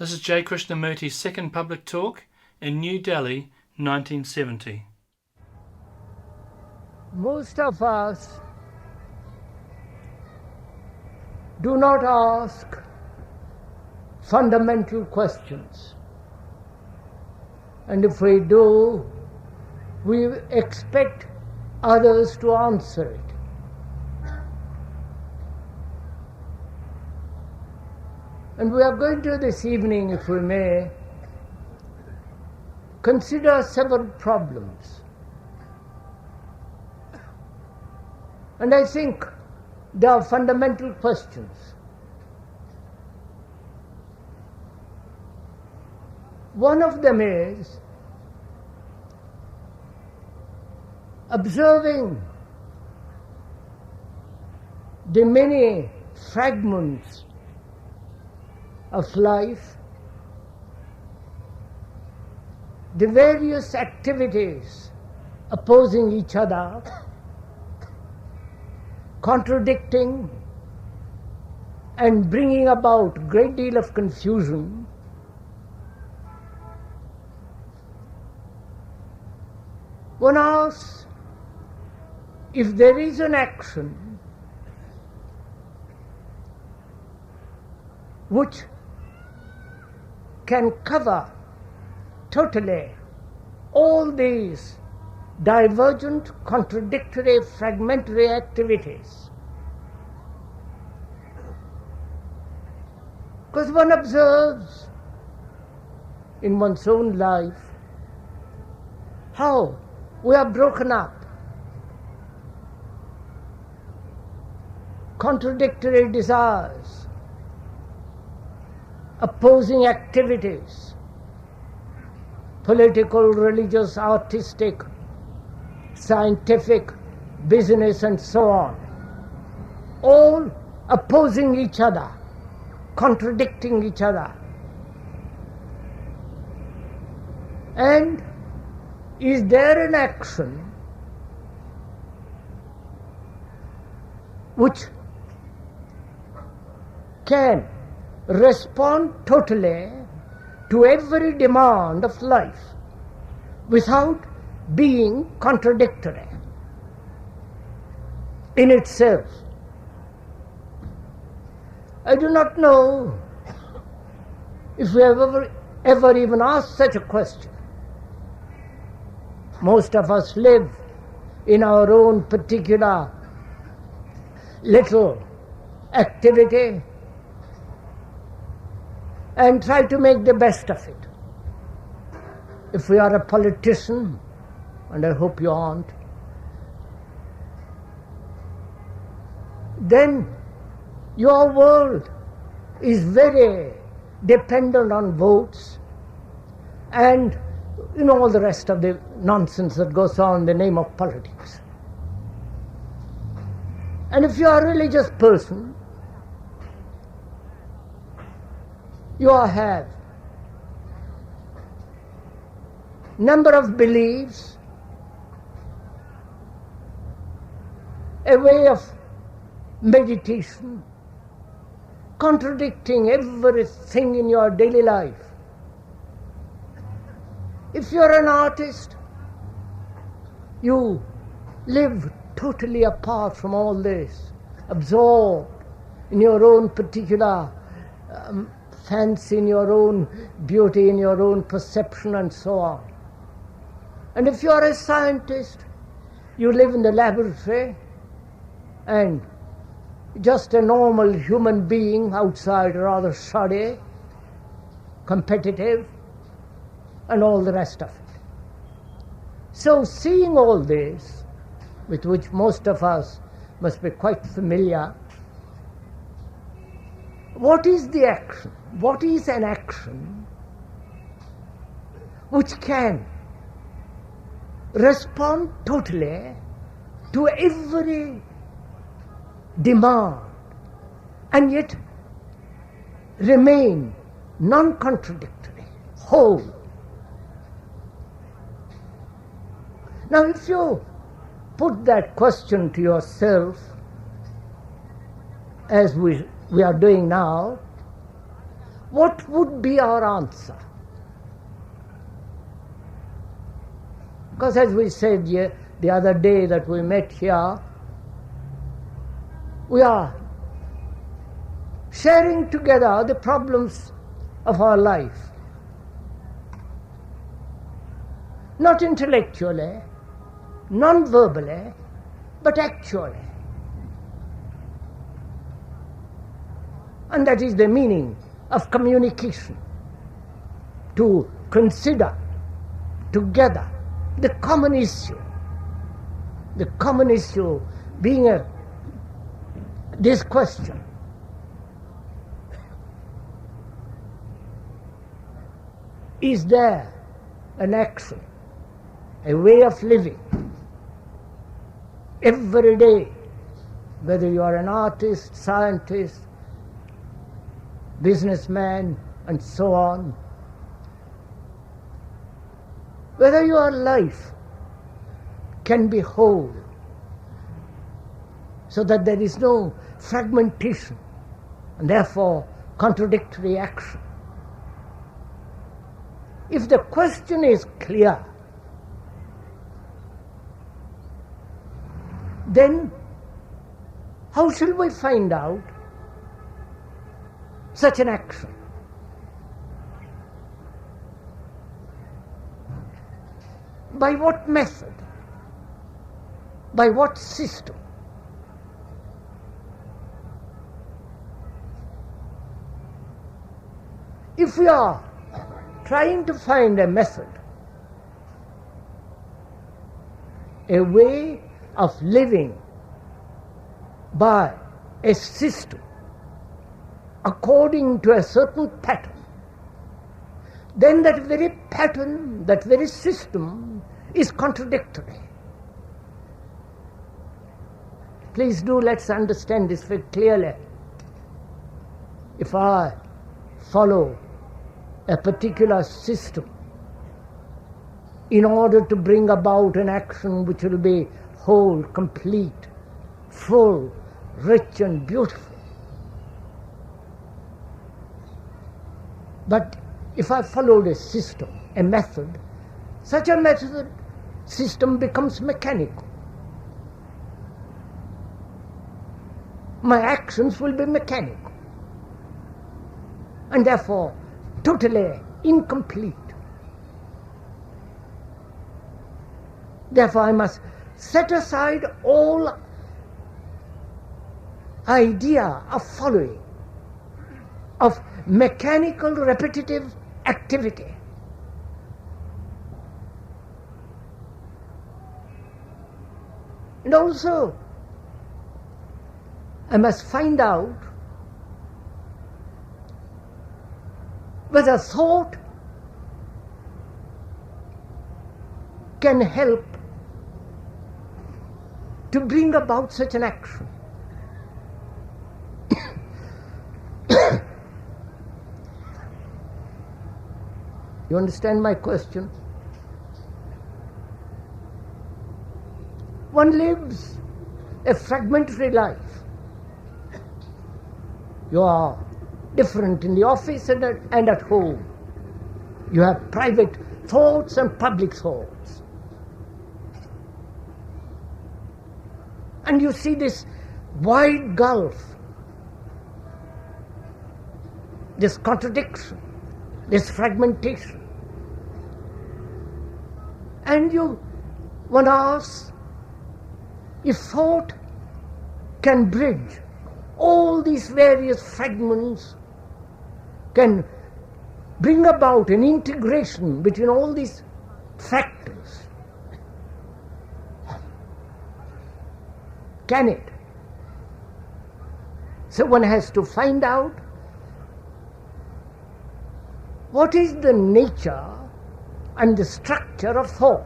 This is J. Krishnamurti's second public talk in New Delhi, 1970. Most of us do not ask fundamental questions. And if we do, we expect others to answer it. And we are going to this evening, if we may, consider several problems. And I think they are fundamental questions. One of them is observing the many fragments of life, the various activities opposing each other, contradicting and bringing about a great deal of confusion. One asks if there is an action which can cover totally all these divergent, contradictory, fragmentary activities. Because one observes in one's own life how we are broken up. Contradictory desires, opposing activities, political, religious, artistic, scientific, business, and so on, all opposing each other, contradicting each other. And is there an action which can respond totally to every demand of life without being contradictory in itself? I do not know if we have ever even asked such a question. Most of us live in our own particular little activity and try to make the best of it. If we are a politician, and I hope you aren't, then your world is very dependent on votes and all the rest of the nonsense that goes on in the name of politics. And if you are a religious person, you have number of beliefs, a way of meditation, contradicting everything in your daily life. If you're an artist, you live totally apart from all this, absorbed in your own particular fancy, in your own beauty, in your own perception, and so on. And if you're a scientist, you live in the laboratory and just a normal human being outside, rather shoddy, competitive, and all the rest of it. So seeing all this, with which most of us must be quite familiar, what is the action? What is an action which can respond totally to every demand and yet remain non-contradictory, whole? Now, if you put that question to yourself, as we are doing now, what would be our answer? Because as we said here, the other day that we met here, we are sharing together the problems of our life. Not intellectually, non-verbally, but actually. And that is the meaning of communication, to consider together the common issue. The common issue being this question: is there an action, a way of living, every day, whether you are an artist, scientist, businessman, and so on, whether your life can be whole, so that there is no fragmentation and therefore contradictory action. If the question is clear, then how shall we find out such an action? By what method? By what system? If we are trying to find a method, a way of living by a system according to a certain pattern, then that very pattern, that very system is contradictory. Please do, let's understand this very clearly. If I follow a particular system in order to bring about an action which will be whole, complete, full, rich and beautiful, but if I followed a system, a method, such a method system becomes mechanical. My actions will be mechanical and therefore totally incomplete. Therefore I must set aside all idea of following, of mechanical repetitive activity. And also I must find out whether thought can help to bring about such an action. You understand my question? One lives a fragmentary life. You are different in the office and at home. You have private thoughts and public thoughts. And you see this wide gulf, this contradiction, this fragmentation. And one asks if thought can bridge all these various fragments, can bring about an integration between all these factors. Can it? So one has to find out what is the nature and the structure of thought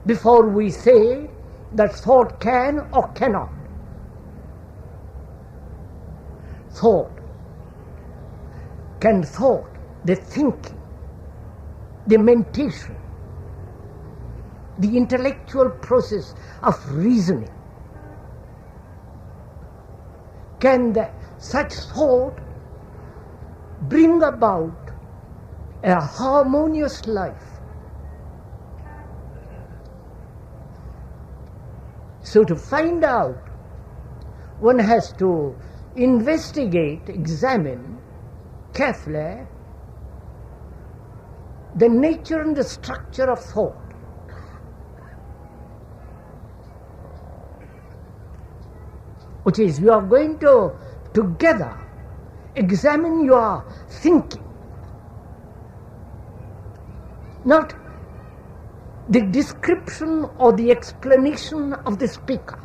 before we say that thought can or cannot. Thought, the thinking, the mentation, the intellectual process of reasoning, can such thought bring about a harmonious life. So to find out, one has to investigate, examine carefully the nature and the structure of thought. Which is, you are going to together examine your thinking, not the description or the explanation of the speaker,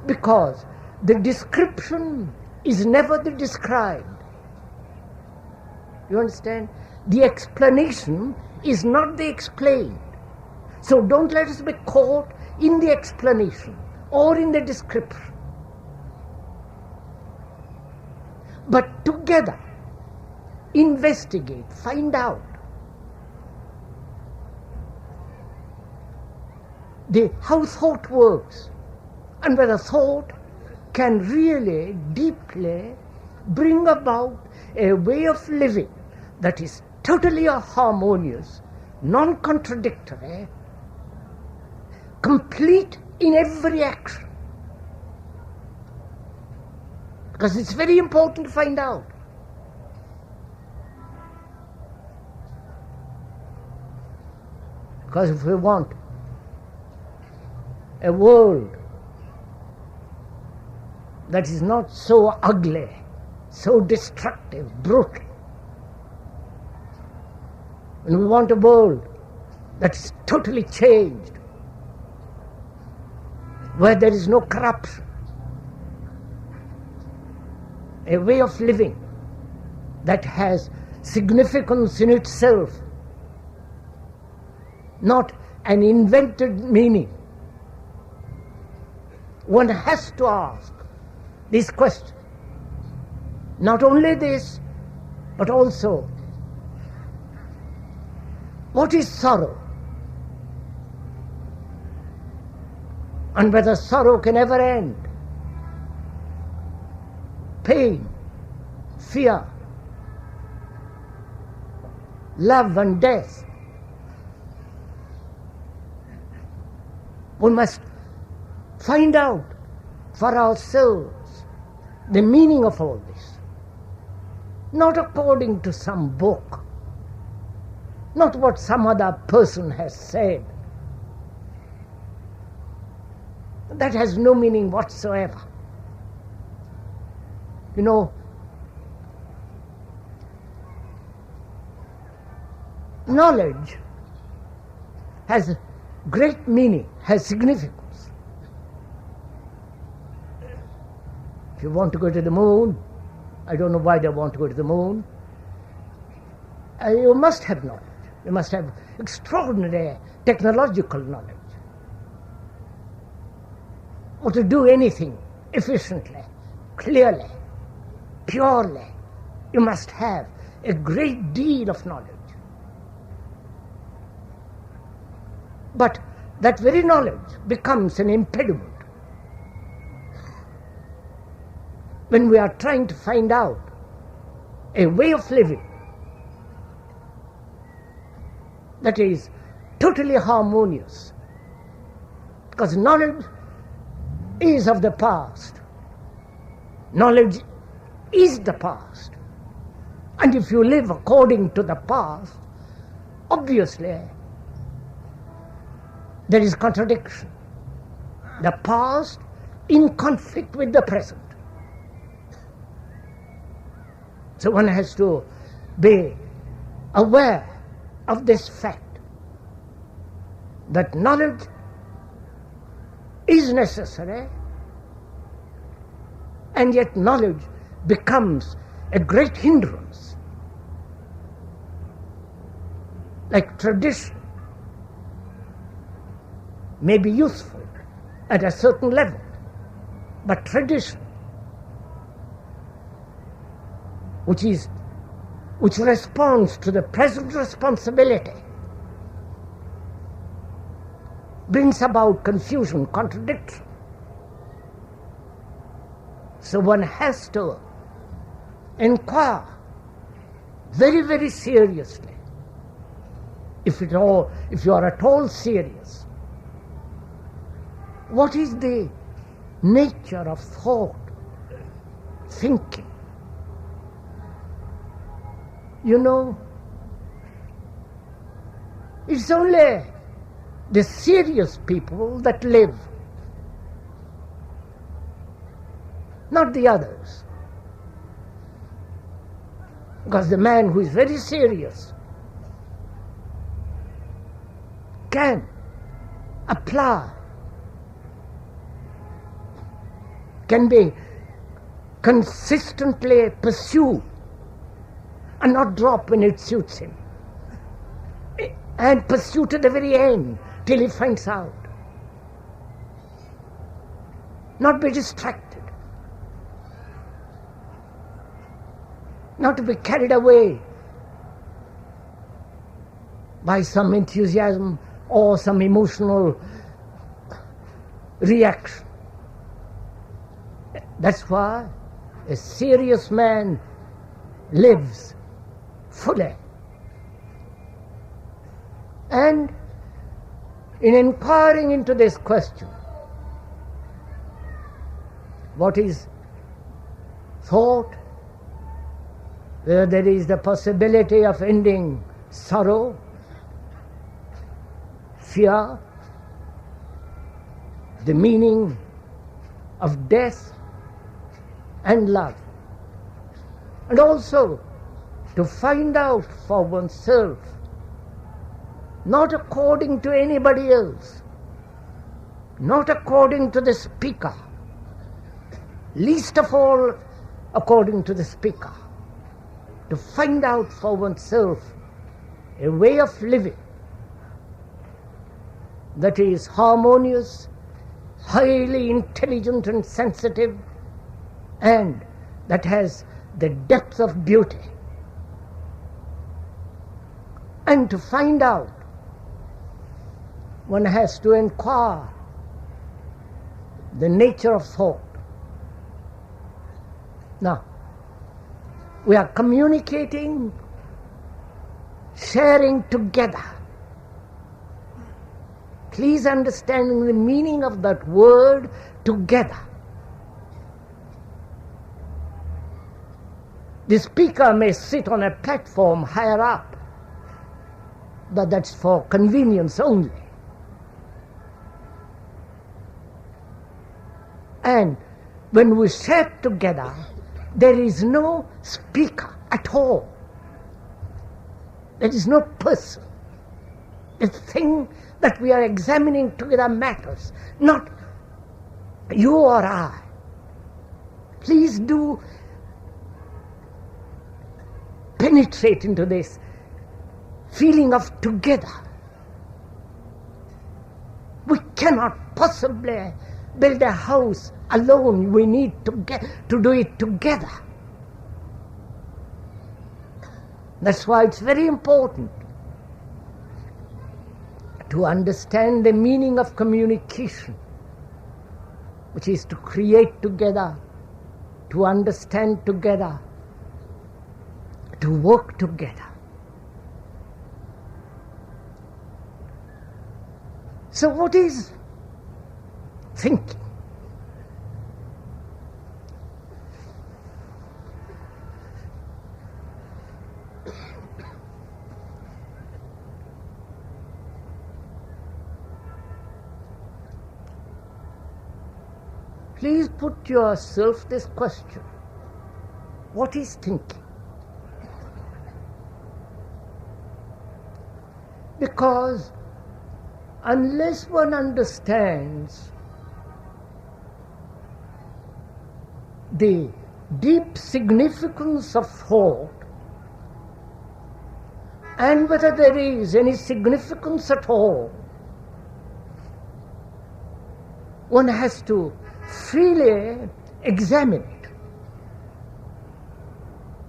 because the description is never the described. You understand? The explanation is not the explained. So don't let us be caught in the explanation or in the description. But together, investigate, find out how thought works, and whether thought can really deeply bring about a way of living that is totally harmonious, non-contradictory, complete in every action. Because it's very important to find out. Because if we want a world that is not so ugly, so destructive, brutal, and we want a world that is totally changed, where there is no corruption, a way of living that has significance in itself, not an invented meaning. One has to ask this question. Not only this, but also, what is sorrow? And whether sorrow can ever end. Pain, fear, love and death. We must find out for ourselves the meaning of all this. Not according to some book, not what some other person has said. That has no meaning whatsoever. You know, knowledge has great meaning, has significance. If you want to go to the moon, I don't know why they want to go to the moon, you must have knowledge. You must have extraordinary technological knowledge. Or to do anything efficiently, clearly, purely, you must have a great deal of knowledge. But that very knowledge becomes an impediment when we are trying to find out a way of living that is totally harmonious. Because knowledge is of the past. Knowledge is the past. And if you live according to the past, obviously there is contradiction. The past in conflict with the present. So one has to be aware of this fact, that knowledge is necessary, and yet knowledge becomes a great hindrance. Like tradition may be useful at a certain level, but tradition, which responds to the present responsibility, brings about confusion, contradiction. So one has to inquire very, very seriously, if you are at all serious, what is the nature of thought, thinking? You know, it's only the serious people that live, not the others. Because the man who is very serious can apply, can be consistently pursued and not drop when it suits him, and pursue to the very end till he finds out. Not be distracted, not to be carried away by some enthusiasm or some emotional reaction. That's why a serious man lives fully. And in inquiring into this question, what is thought, where there is the possibility of ending sorrow, fear, the meaning of death and love, and also to find out for oneself, not according to anybody else, not according to the speaker, least of all according to the speaker, to find out for oneself a way of living that is harmonious, highly intelligent and sensitive, and that has the depth of beauty. And to find out, one has to inquire the nature of thought. Now, we are communicating, sharing together. Please understand the meaning of that word, together. The speaker may sit on a platform higher up, but that's for convenience only. And when we share together, there is no speaker at all. There is no person. The thing that we are examining together matters, not you or I. Please do penetrate into this feeling of together. We cannot possibly build a house alone. We need to do it together. That's why it's very important to understand the meaning of communication, which is to create together, to understand together, to work together. So what is thinking? Please put yourself this question. What is thinking? Because unless one understands the deep significance of thought, and whether there is any significance at all, one has to freely examine it.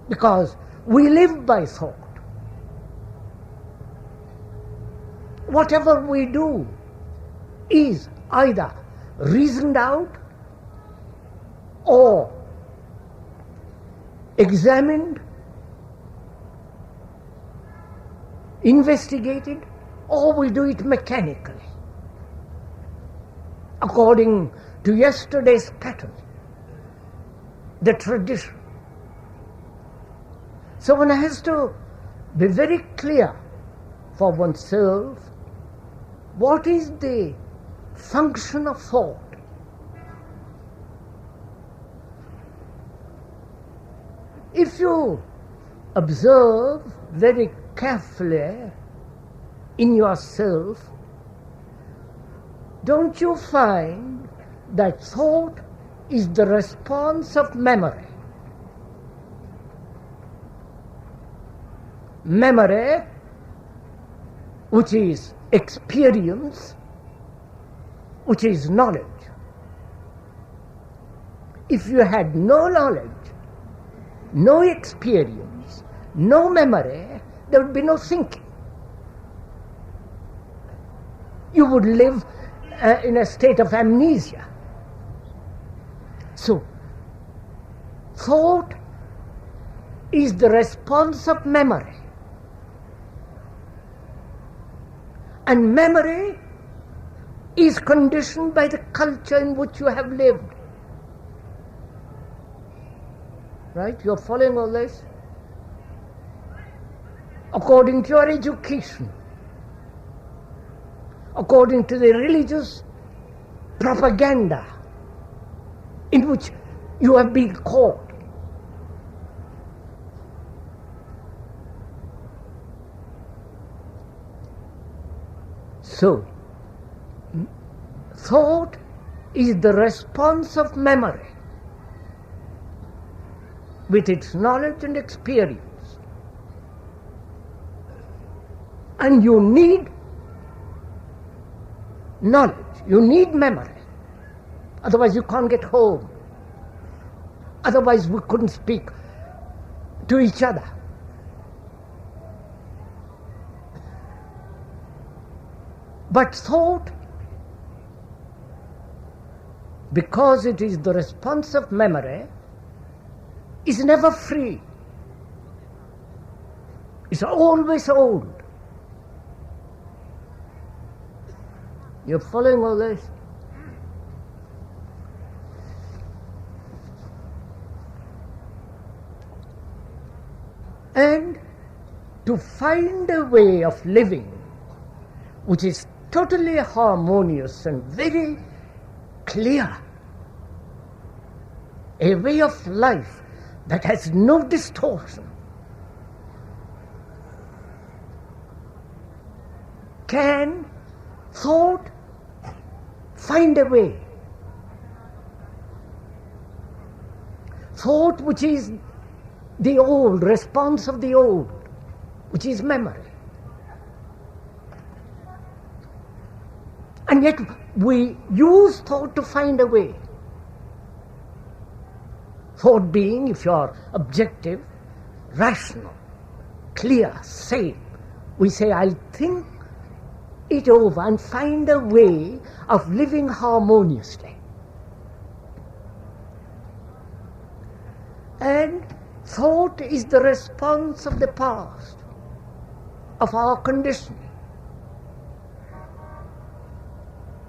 Because we live by thought. Whatever we do is either reasoned out or examined, investigated, or we do it mechanically, according to yesterday's pattern, the tradition. So one has to be very clear for oneself what is the function of thought. If you observe very carefully in yourself, don't you find that thought is the response of memory? Memory, which is experience, which is knowledge. If you had no knowledge, no experience, no memory, there would be no thinking. You would live in a state of amnesia. So, thought is the response of memory. And memory is conditioned by the culture in which you have lived. Right? You're following all this? According to your education, according to the religious propaganda in which you have been caught. So, thought is the response of memory with its knowledge and experience. And you need knowledge, you need memory. Otherwise you can't get home. Otherwise we couldn't speak to each other. But thought, because it is the response of memory, is never free. It's always old. You're following all this? And to find a way of living which is totally harmonious and very clear, a way of life that has no distortion, can thought find a way? Thought, which is the old, response of the old, which is memory. And yet we use thought to find a way. Thought being, if you are objective, rational, clear, sane. We say, I'll think it over and find a way of living harmoniously. And thought is the response of the past, of our conditioning.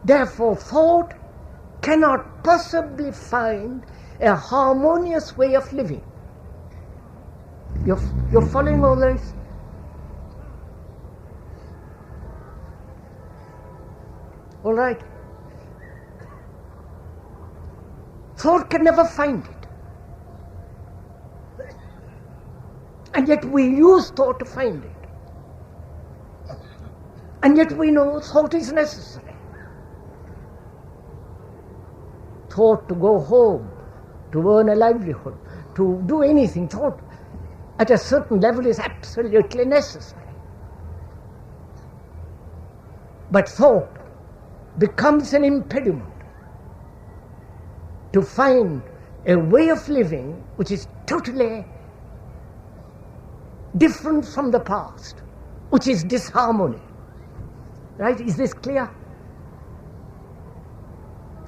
Therefore, thought cannot possibly find a harmonious way of living. You're following all this? All right. Thought can never find it. And yet we use thought to find it. And yet we know thought is necessary. Thought to go home, to earn a livelihood, to do anything, thought at a certain level is absolutely necessary. But thought becomes an impediment to find a way of living which is totally different from the past, which is disharmony. Right? Is this clear?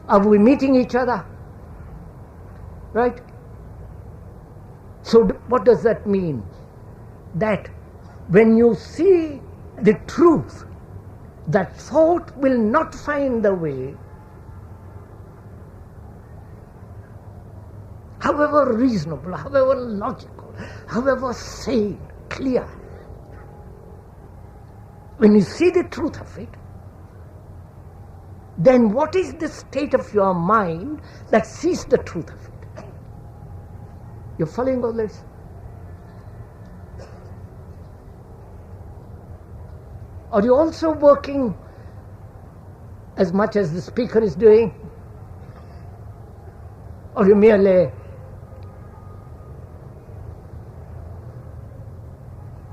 Are we meeting each other? Right? So what does that mean? That when you see the truth, that thought will not find the way, however reasonable, however logical, however sane, clear. When you see the truth of it, then what is the state of your mind that sees the truth of it? You're following all this? Are you also working as much as the speaker is doing? Or you merely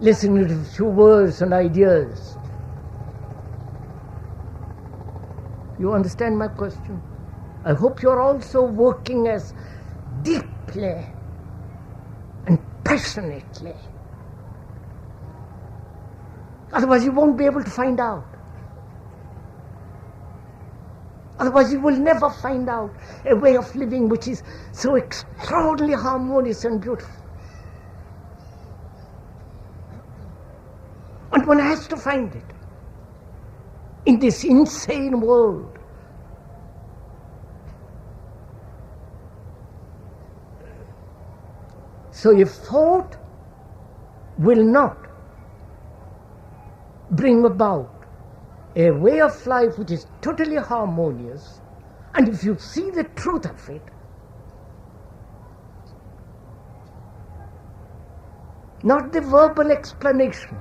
listening to a few words and ideas? You understand my question? I hope you're also working as deeply and passionately. Otherwise you won't be able to find out. Otherwise you will never find out a way of living which is so extraordinarily harmonious and beautiful. And one has to find it in this insane world. So if thought will not bring about a way of life which is totally harmonious, and if you see the truth of it, not the verbal explanation,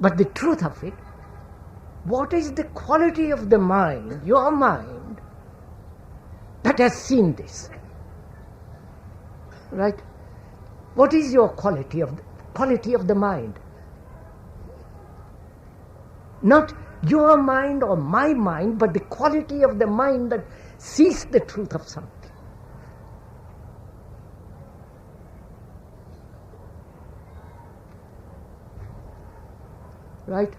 but the truth of it, what is the quality of the mind, your mind, that has seen this? Right? What is your quality of the mind? Not your mind or my mind, but the quality of the mind that sees the truth of something. Right?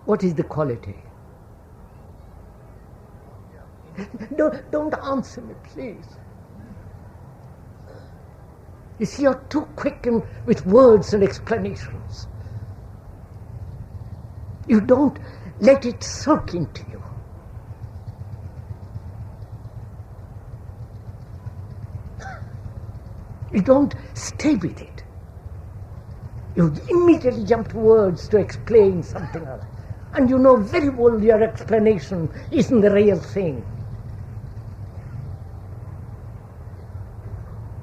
What is the quality? Don't answer me, please. You see, you're too quick with words and explanations. You don't let it soak into you. You don't stay with it. You immediately jump to words to explain something else. And you know very well your explanation isn't the real thing.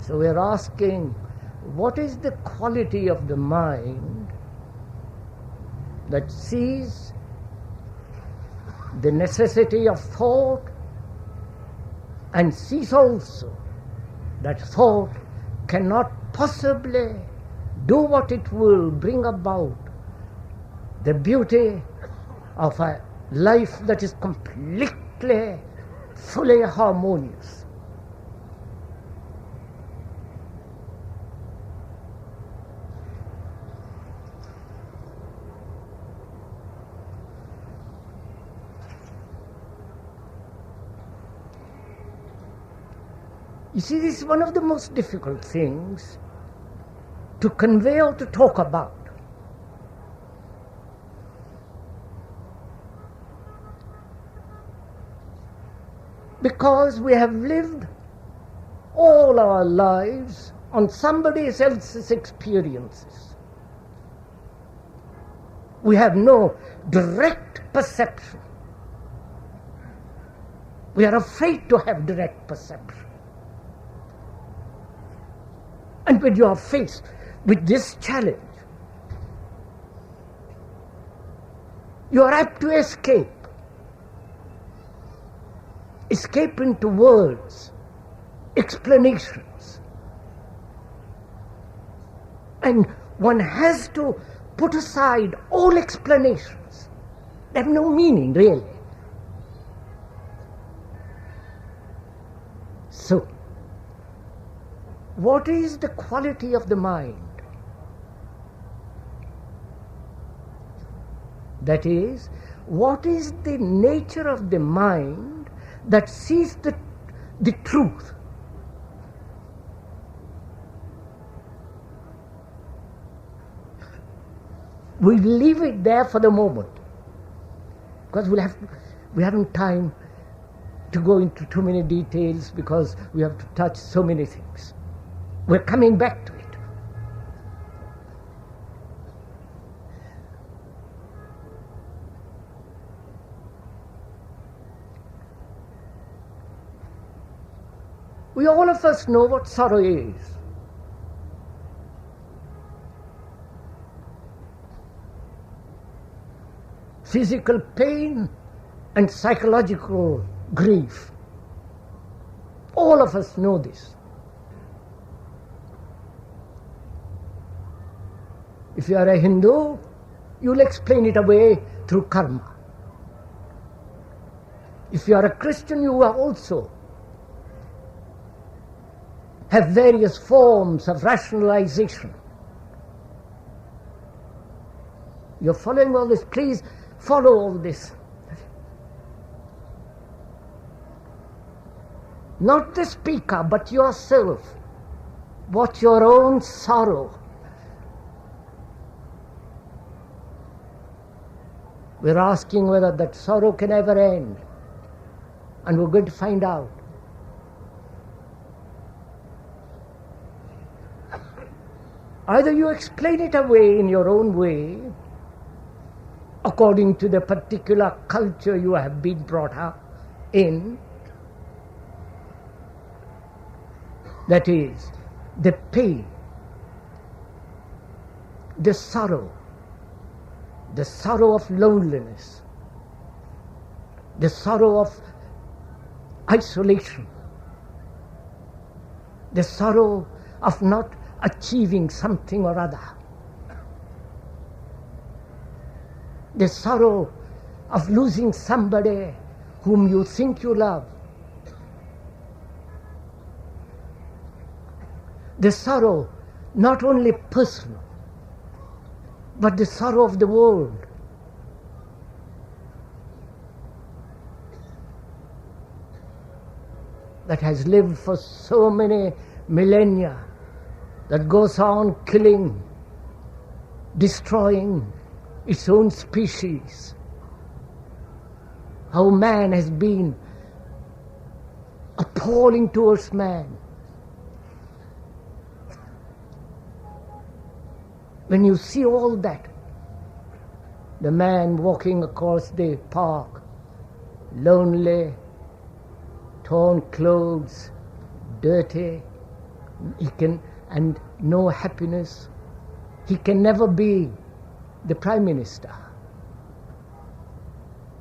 So we're asking, what is the quality of the mind that sees the necessity of thought and sees also that thought cannot possibly do what it will bring about the beauty of a life that is completely, fully harmonious. You see, this is one of the most difficult things to convey or to talk about. Because we have lived all our lives on somebody else's experiences. We have no direct perception. We are afraid to have direct perception. And when you are faced with this challenge, you are apt to escape into words, explanations. And one has to put aside all explanations. They have no meaning, really. So, what is the quality of the mind? That is, what is the nature of the mind that sees the truth. We leave it there for the moment, because we haven't time to go into too many details, because we have to touch so many things. We're coming back to it. We all of us know what sorrow is. Physical pain and psychological grief. All of us know this. If you are a Hindu, you'll explain it away through karma. If you are a Christian, you are also have various forms of rationalization. You're following all this. Please follow all this. Not the speaker, but yourself. Watch your own sorrow. We're asking whether that sorrow can ever end. And we're going to find out. Either you explain it away in your own way, according to the particular culture you have been brought up in, that is, the pain, the sorrow of loneliness, the sorrow of isolation, the sorrow of not achieving something or other, the sorrow of losing somebody whom you think you love, the sorrow not only personal, but the sorrow of the world. That has lived for so many millennia, that goes on killing, destroying its own species. How man has been appalling towards man. When you see all that, the man walking across the park, lonely, torn clothes, dirty, and no happiness, he can never be the Prime Minister.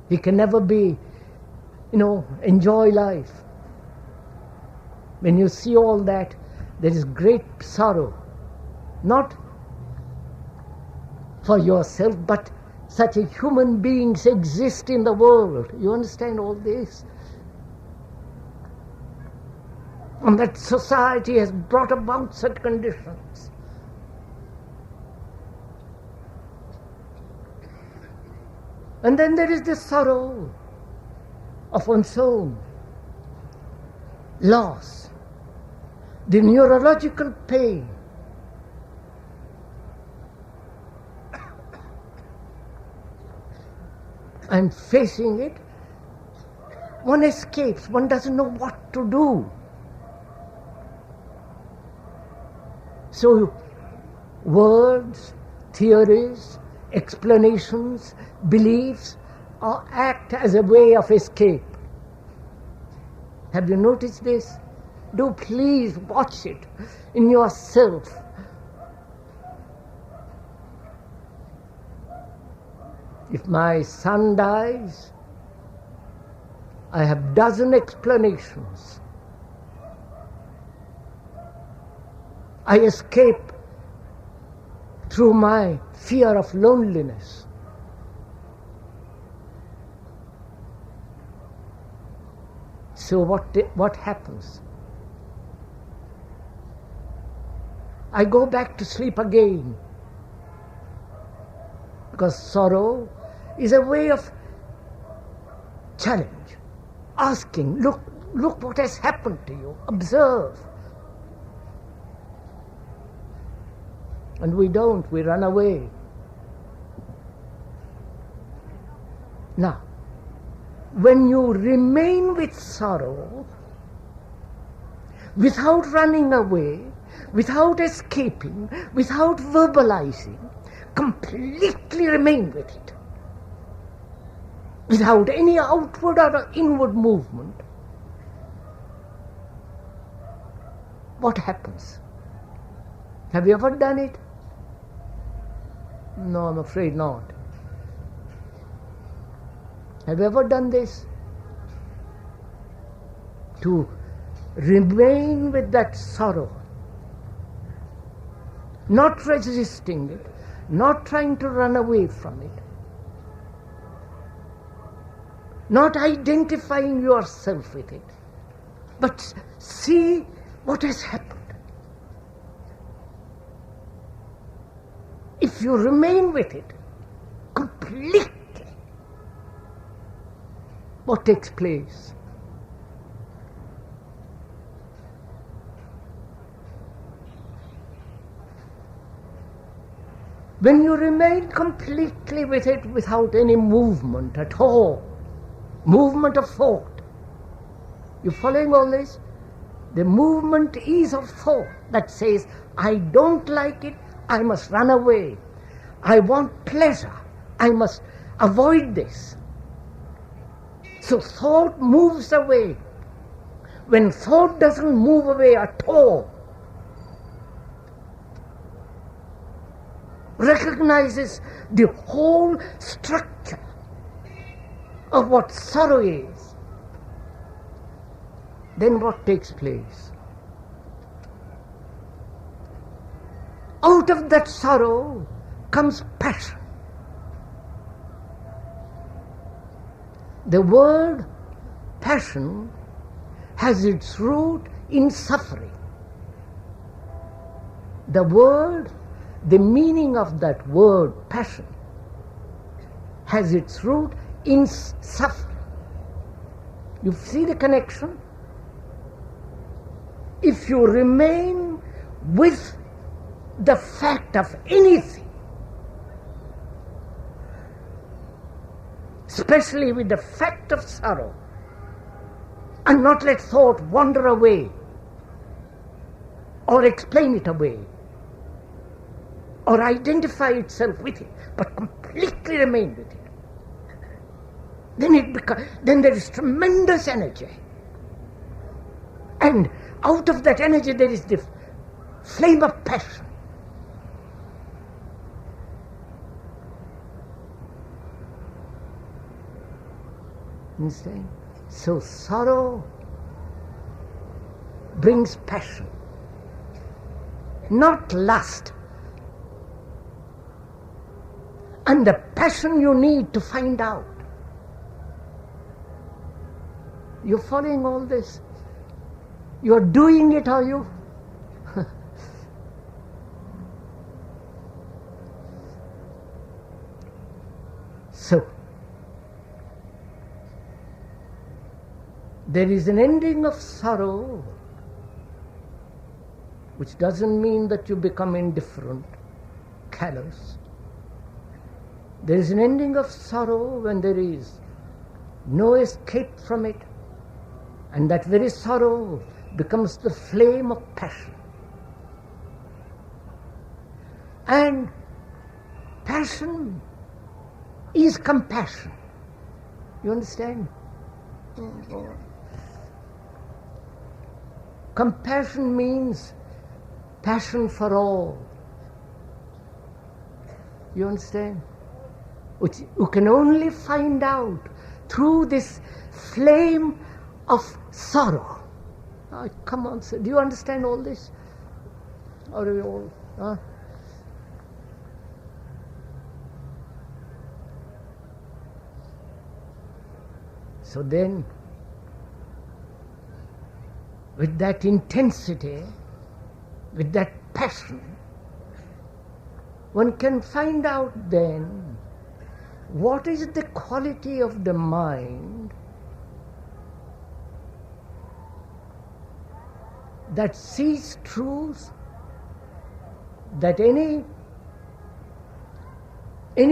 He can never be, enjoy life. When you see all that, there is great sorrow, not for yourself, but such a human beings exist in the world. You understand all this? And that society has brought about such conditions. And then there is the sorrow of one's own loss, the neurological pain. And facing it, one escapes, one doesn't know what to do. So words, theories, explanations, beliefs act as a way of escape. Have you noticed this? Do please watch it in yourself. If my son dies, I have dozen explanations. I escape through my fear of loneliness. So what happens? I go back to sleep again, because sorrow is a way of challenge, asking, look, look what has happened to you, observe. And we don't, we run away. Now, when you remain with sorrow, without running away, without escaping, without verbalizing, completely remain with it, without any outward or inward movement, what happens? Have you ever done it? No, I'm afraid not. Have you ever done this? To remain with that sorrow, not resisting it, not trying to run away from it, not identifying yourself with it, but see what has happened. If you remain with it completely, what takes place? When you remain completely with it without any movement at all, movement of thought, you following all this? The movement is of thought that says, I don't like it, I must run away. I want pleasure, I must avoid this. So thought moves away. When thought doesn't move away at all, recognizes the whole structure of what sorrow is, then what takes place? Out of that sorrow comes passion. The word passion has its root in suffering. The meaning of that word passion has its root in suffering. You see the connection? If you remain with the fact of anything, especially with the fact of sorrow, and not let thought wander away or explain it away or identify itself with it, but completely remain with it, then there is tremendous energy. And out of that energy there is the flame of passion. Understand? So sorrow brings passion, not lust. And the passion you need to find out. You're following all this? You're doing it, are you? So, there is an ending of sorrow, which doesn't mean that you become indifferent, callous. There is an ending of sorrow when there is no escape from it, and that very sorrow becomes the flame of passion. And passion is compassion. You understand? Compassion means passion for all. You understand? Which you can only find out through this flame of sorrow. Oh, come on, sir. Do you understand all this? Or are you all? Huh? So then, with that intensity, with that passion, one can find out then what is the quality of the mind that sees truth, that any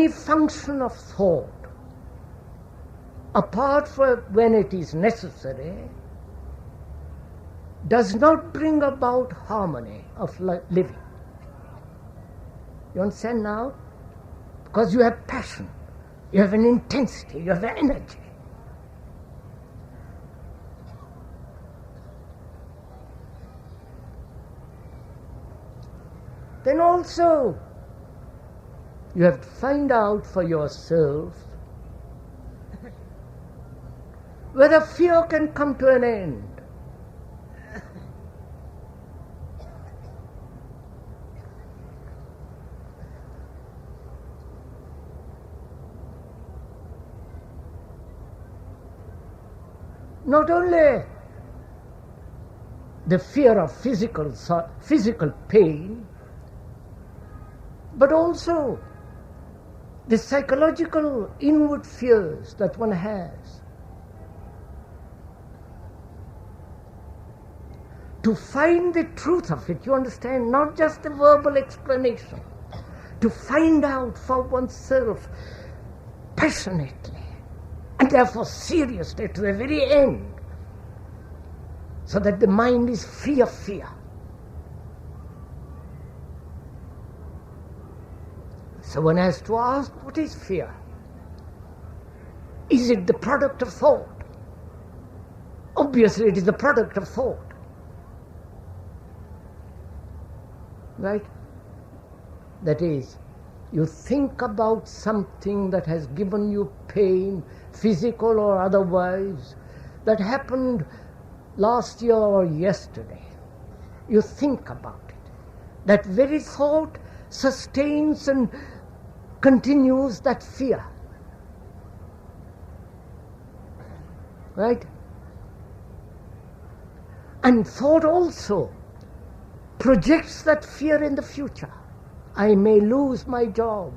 function of thought, apart from when it is necessary, does not bring about harmony of living. You understand now? Because you have passion, you have an intensity, you have energy. Then also you have to find out for yourself whether fear can come to an end. Not only the fear of physical pain, but also the psychological inward fears that one has. To find the truth of it, you understand, not just a verbal explanation, to find out for oneself passionately and therefore seriously to the very end, so that the mind is free of fear. So one has to ask, what is fear? Is it the product of thought? Obviously it is the product of thought. Right? That is, you think about something that has given you pain, physical or otherwise, that happened last year or yesterday. You think about it. That very thought sustains and continues that fear. Right? And thought also projects that fear in the future. I may lose my job.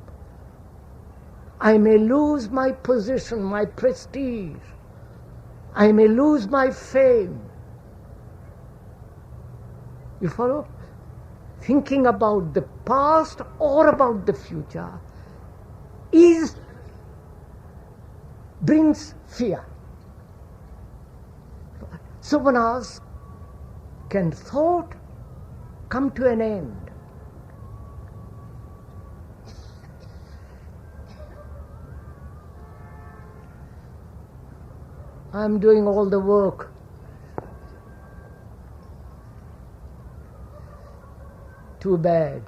I may lose my position, my prestige. I may lose my fame. You follow? Thinking about the past or about the future brings fear. So one asks, can thought come to an end? I'm doing all the work. Too bad.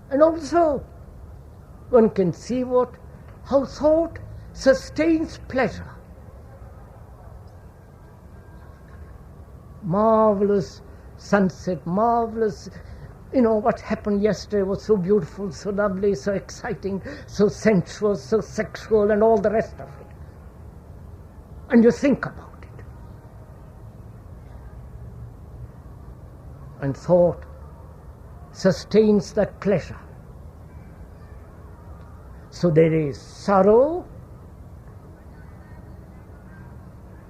And also, one can see how thought sustains pleasure. Marvelous sunset, marvelous, what happened yesterday was so beautiful, so lovely, so exciting, so sensual, so sexual, and all the rest of it. And you think about it. And thought sustains that pleasure. So there is sorrow,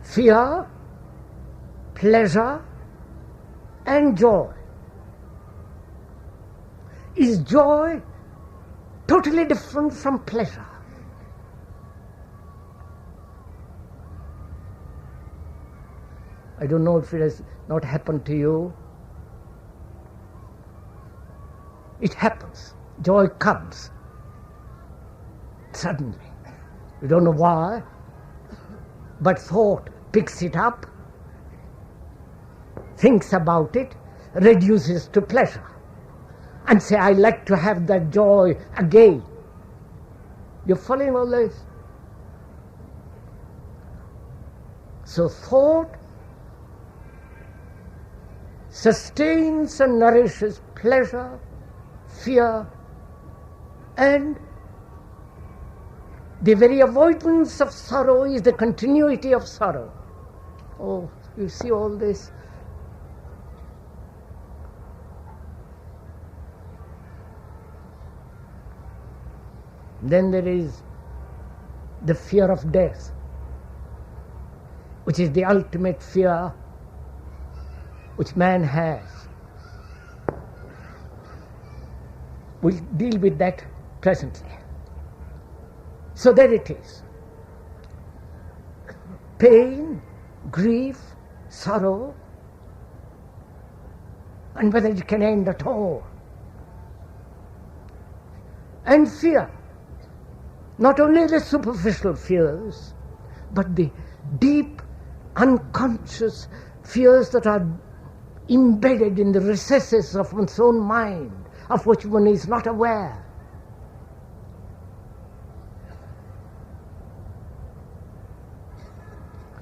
fear, pleasure, and joy. Is joy totally different from pleasure? I don't know if it has not happened to you. It happens. Joy comes suddenly. You don't know why, but thought picks it up, thinks about it, reduces to pleasure, and say, I like to have that joy again. You're following all this? So thought sustains and nourishes pleasure, fear, and the very avoidance of sorrow is the continuity of sorrow. Oh, you see all this? Then there is the fear of death. which is the ultimate fear which man has. We'll deal with that presently. So there it is. Pain, grief, sorrow, and whether it can end at all. And fear. Not only the superficial fears, but the deep, unconscious fears that are embedded in the recesses of one's own mind, of which one is not aware.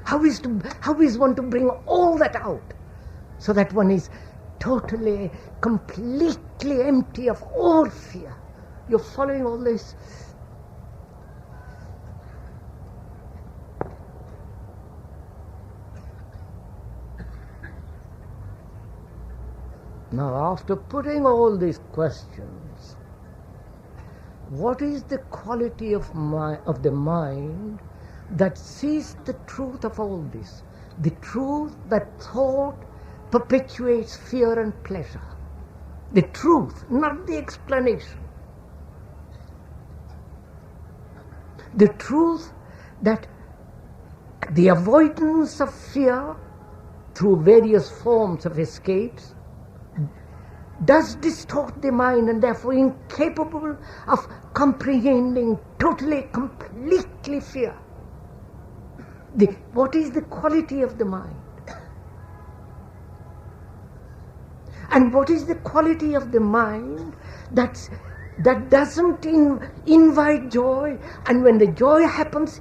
How is one to bring all that out so that one is totally, completely empty of all fear? You're following all this? Now, after putting all these questions, what is the quality of the mind that sees the truth of all this? The truth that thought perpetuates fear and pleasure. The truth, not the explanation. The truth that the avoidance of fear through various forms of escapes does distort the mind and therefore incapable of comprehending totally, completely fear. What is the quality of the mind? And what is the quality of the mind that doesn't invite joy, and when the joy happens,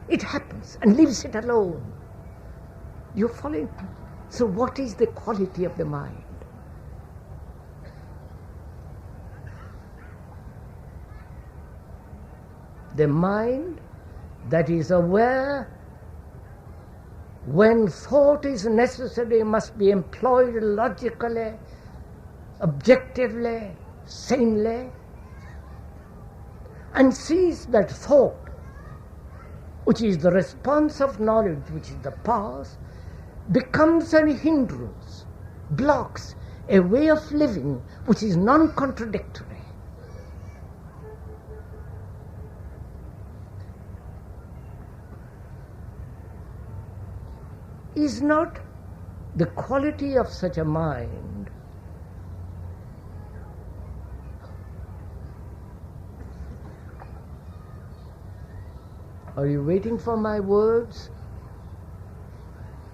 it happens and leaves it alone? You're following? So what is the quality of the mind? The mind that is aware when thought is necessary must be employed logically, objectively, sanely, and sees that thought, which is the response of knowledge, which is the past, becomes a hindrance, blocks a way of living which is non-contradictory. Is not the quality of such a mind Are you waiting for my words?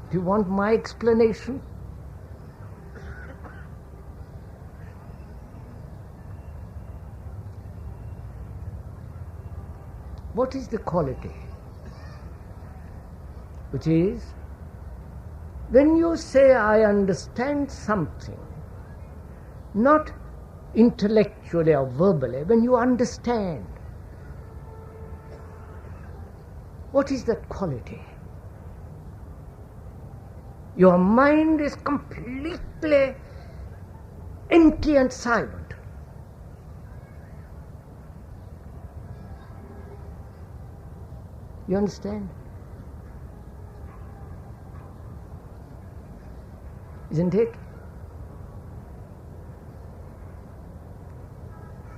Do you want my explanation? What is the quality? Which is, when you say, I understand something, not intellectually or verbally, when you understand, what is that quality? Your mind is completely empty and silent. You understand? Isn't it?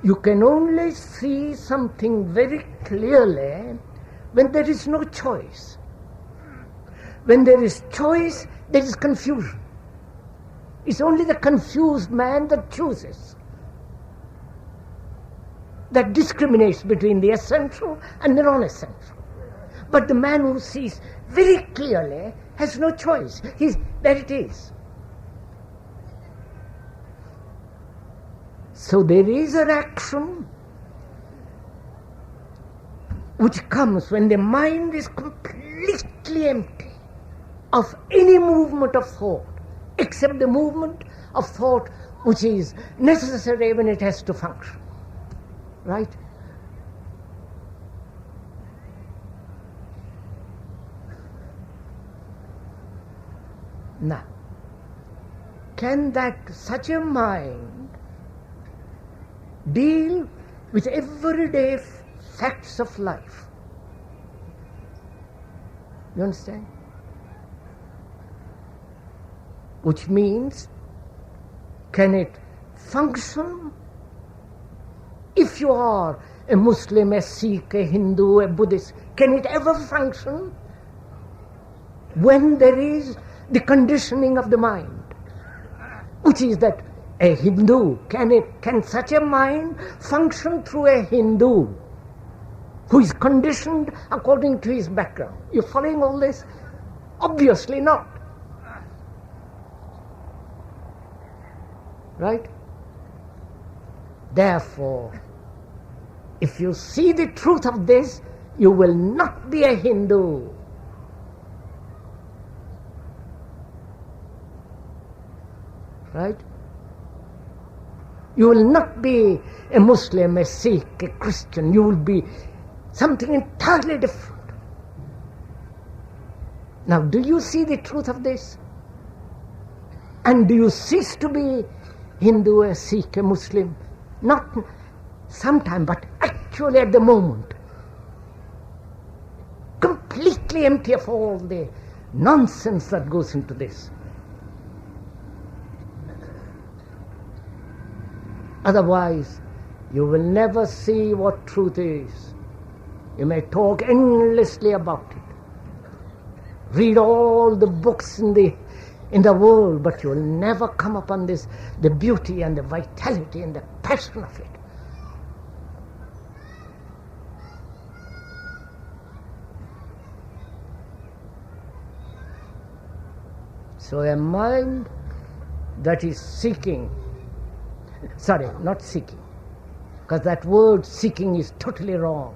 You can only see something very clearly when there is no choice. When there is choice, there is confusion. It's only the confused man that chooses, that discriminates between the essential and the non-essential. But the man who sees very clearly has no choice. There it is. So there is an action which comes when the mind is completely empty of any movement of thought, except the movement of thought which is necessary when it has to function. Right? Now, can such a mind deal with everyday facts of life? You understand? which means, can it function? If you are a Muslim, a Sikh, a Hindu, a Buddhist, can it ever function when there is the conditioning of the mind? Which is that a Hindu, can such a mind function through a Hindu who is conditioned according to his background? You following all this? Obviously not. Right? Therefore, if you see the truth of this, you will not be a Hindu. Right? You will not be a Muslim, a Sikh, a Christian. You will be something entirely different. Now, do you see the truth of this? And do you cease to be Hindu, a Sikh, a Muslim? Not sometime, but actually at the moment. Completely empty of all the nonsense that goes into this. Otherwise, you will never see what truth is. You may talk endlessly about it. Read all the books in the world, but you will never come upon this, the beauty and the vitality and the passion of it. So a mind that is seeking, sorry, not seeking, because that word seeking is totally wrong.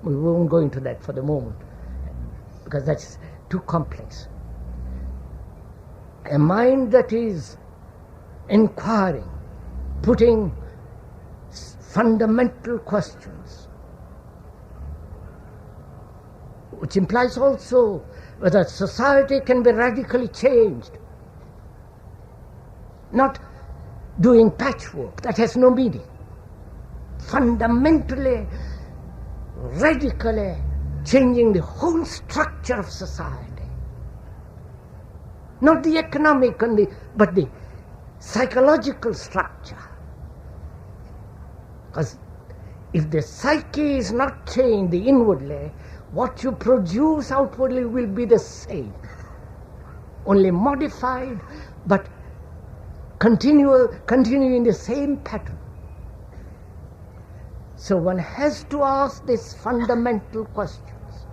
We won't go into that for the moment, because that's too complex. A mind that is inquiring, putting fundamental questions, which implies also whether society can be radically changed. Not doing patchwork, that has no meaning. Fundamentally, radically changing the whole structure of society. Not the economic but the psychological structure. Because if the psyche is not changed inwardly, what you produce outwardly will be the same, only modified, but continue in the same pattern. So one has to ask these fundamental questions.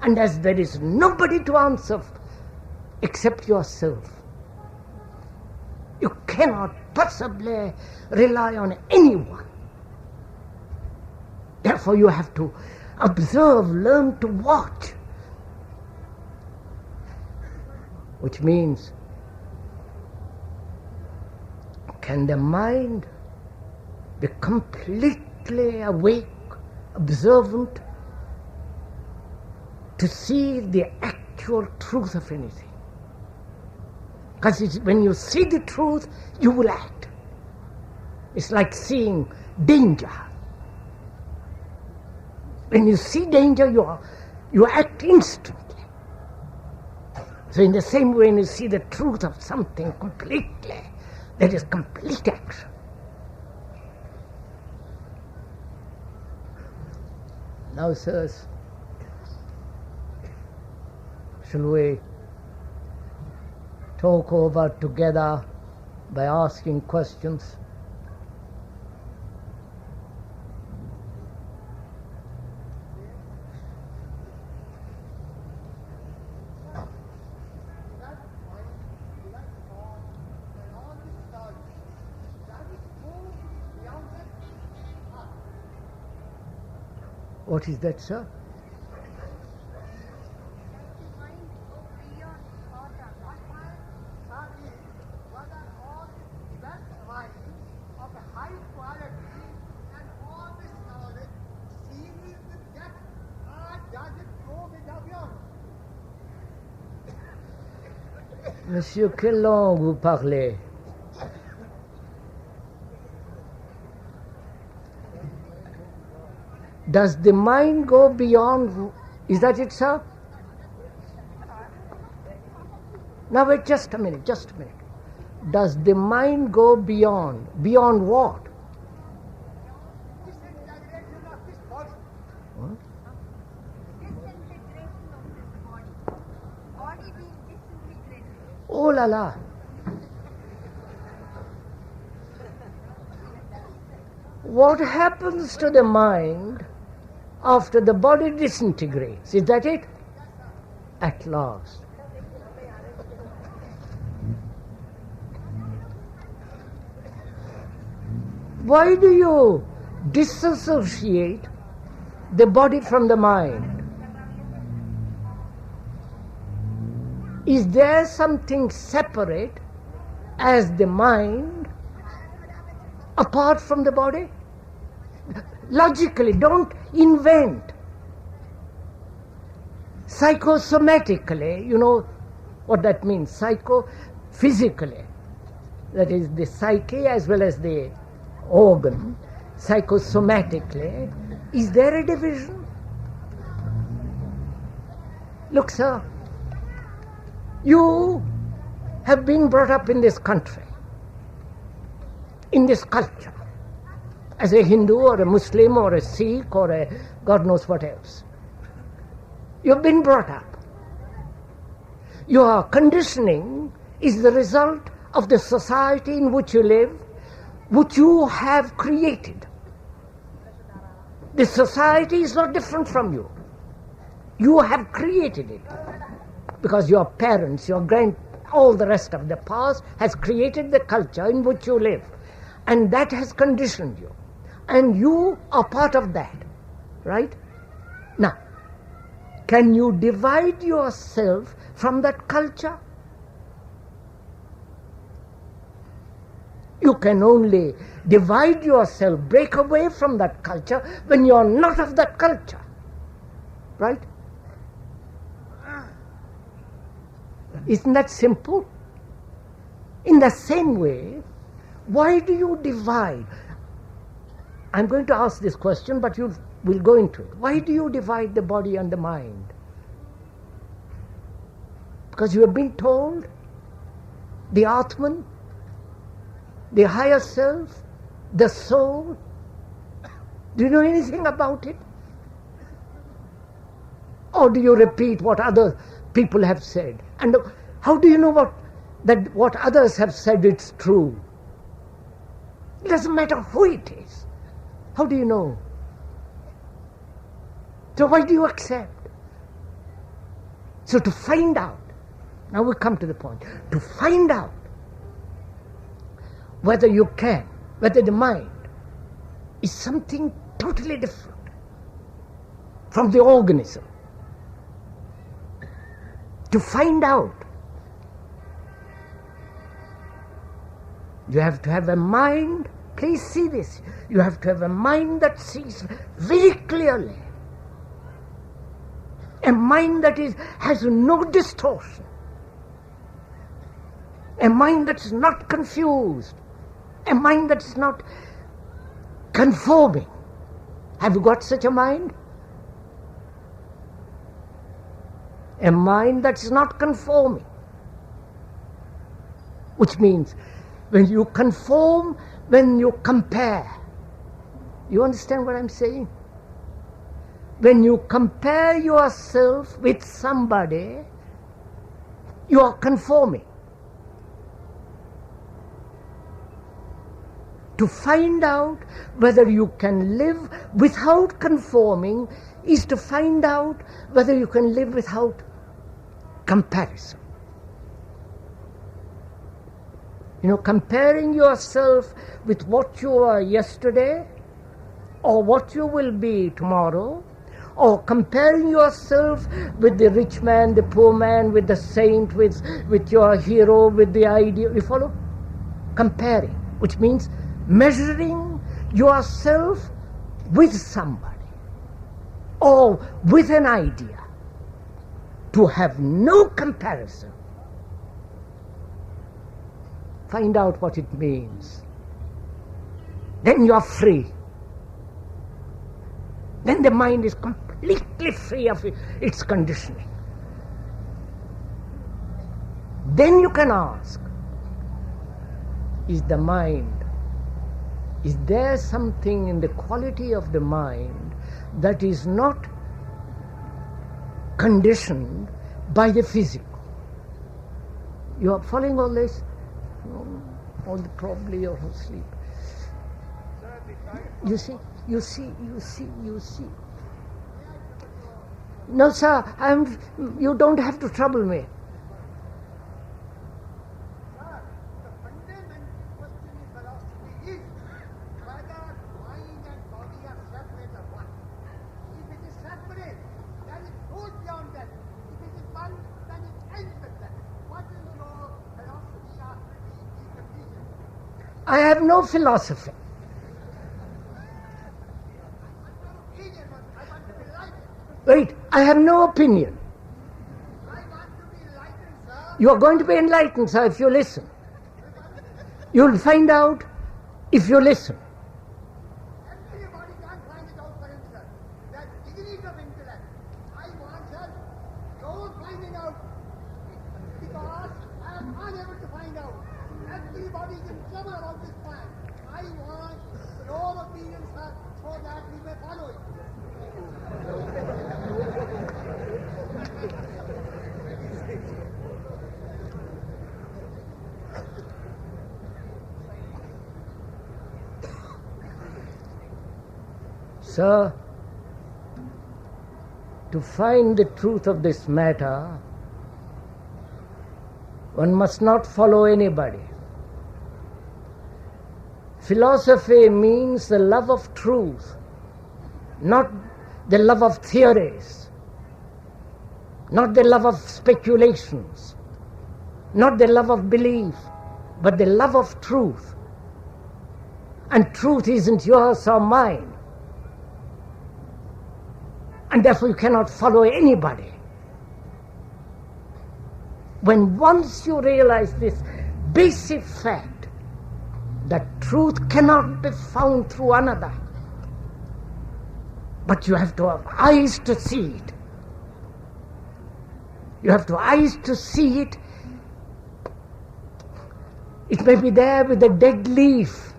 And as there is nobody to answer except yourself, you cannot possibly rely on anyone. Therefore you have to observe, learn to watch. Which means, can the mind be completely awake, observant, to see the actual truth of anything? Because when you see the truth, you will act. It's like seeing danger. When you see danger, you act instantly. So in the same way, when you see the truth of something completely, there is complete action. Now, sirs, shall we talk over together by asking questions? What is that, sir? Monsieur, quelle langue vous parlez? Does the mind go beyond? Is that it, sir? Now wait, just a minute. Does the mind go beyond? Beyond what? What? Oh la la. What happens to the mind after the body disintegrates? Is that it? At last. Why do you disassociate the body from the mind? Is there something separate as the mind apart from the body? Logically, don't invent. Psychosomatically, you know what that means, psychophysically. That is the psyche as well as the organ. Psychosomatically, is there a division? Look, sir, you have been brought up in this country, in this culture, as a Hindu or a Muslim or a Sikh or a God knows what else. You've been brought up. Your conditioning is the result of the society in which you live, which you have created. The society is not different from you. You have created it. Because your parents, your all the rest of the past has created the culture in which you live. And that has conditioned you. And you are part of that. Right? Now, can you divide yourself from that culture? You can only divide yourself, break away from that culture when you are not of that culture. Right? Isn't that simple? In the same way, why do you divide? I'm going to ask this question, but you will go into it. Why do you divide the body and the mind? Because you have been told the Atman, the higher self, the soul. Do you know anything about it? Or do you repeat what other people have said? And how do you know what others have said it's true? It doesn't matter who it is. How do you know? So why do you accept? So to find out, now we come to the point, to find out whether you can, whether the mind is something totally different from the organism. To find out, you have to have a mind, please see this, you have to have a mind that sees very clearly, a mind that has no distortion, a mind that's not confused, a mind that's not conforming. Have you got such a mind? A mind that's not conforming. Which means when you conform, when you compare. You understand what I'm saying? When you compare yourself with somebody, you are conforming. To find out whether you can live without conforming is to find out whether you can live without comparison. You know, comparing yourself with what you were yesterday or what you will be tomorrow, or comparing yourself with the rich man, the poor man, with the saint, with your hero, with the ideal. You follow? Comparing, which means measuring yourself with somebody or with an idea. To have no comparison. Find out what it means. Then you are free. Then the mind is completely free of its conditioning. Then you can ask, is the mind, is there something in the quality of the mind that is not conditioned by the physical? You are following all this? Probably you're asleep. You see. No, sir, you don't have to trouble me. Sir, the fundamental question in philosophy is whether mind and body are separate or what. If it is separate, then it goes beyond that. If it is one, then it ends with that. What is your philosophy after the condition? I have no philosophy. Wait, I have no opinion. I want to be enlightened, sir. You are going to be enlightened, sir, if you listen. You'll find out if you listen. Everybody can find it out for himself. That degree of intellect. I want, sir, your finding out. Because I am unable to find out. Everybody is in trouble about this plan. I want your opinion, sir, so that we may follow it. Sir, to find the truth of this matter, one must not follow anybody. Philosophy means the love of truth, not the love of theories, not the love of speculations, not the love of belief, but the love of truth. And truth isn't yours or mine. And therefore you cannot follow anybody. When once you realize this basic fact that truth cannot be found through another, but you have to have eyes to see it. You have to eyes to see it. It may be there with a dead leaf,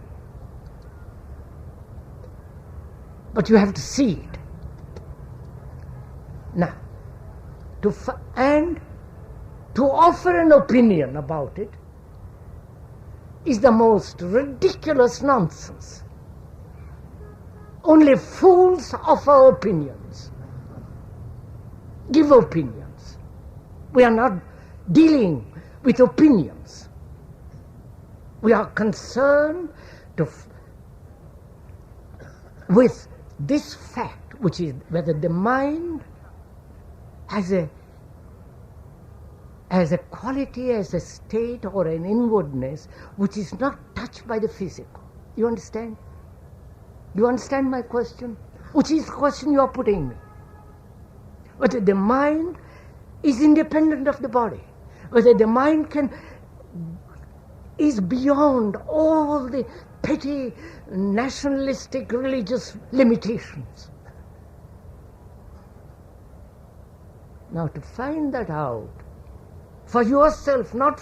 but you have to see it. Now, to offer an opinion about it is the most ridiculous nonsense. Only fools offer opinions, give opinions. We are not dealing with opinions. We are concerned with this fact, which is whether the mind has a quality, as a state or an inwardness which is not touched by the physical. You understand? Do you understand my question? Which is the question you are putting me. Whether the mind is independent of the body, whether the mind is beyond all the petty nationalistic religious limitations. Now to find that out for yourself, not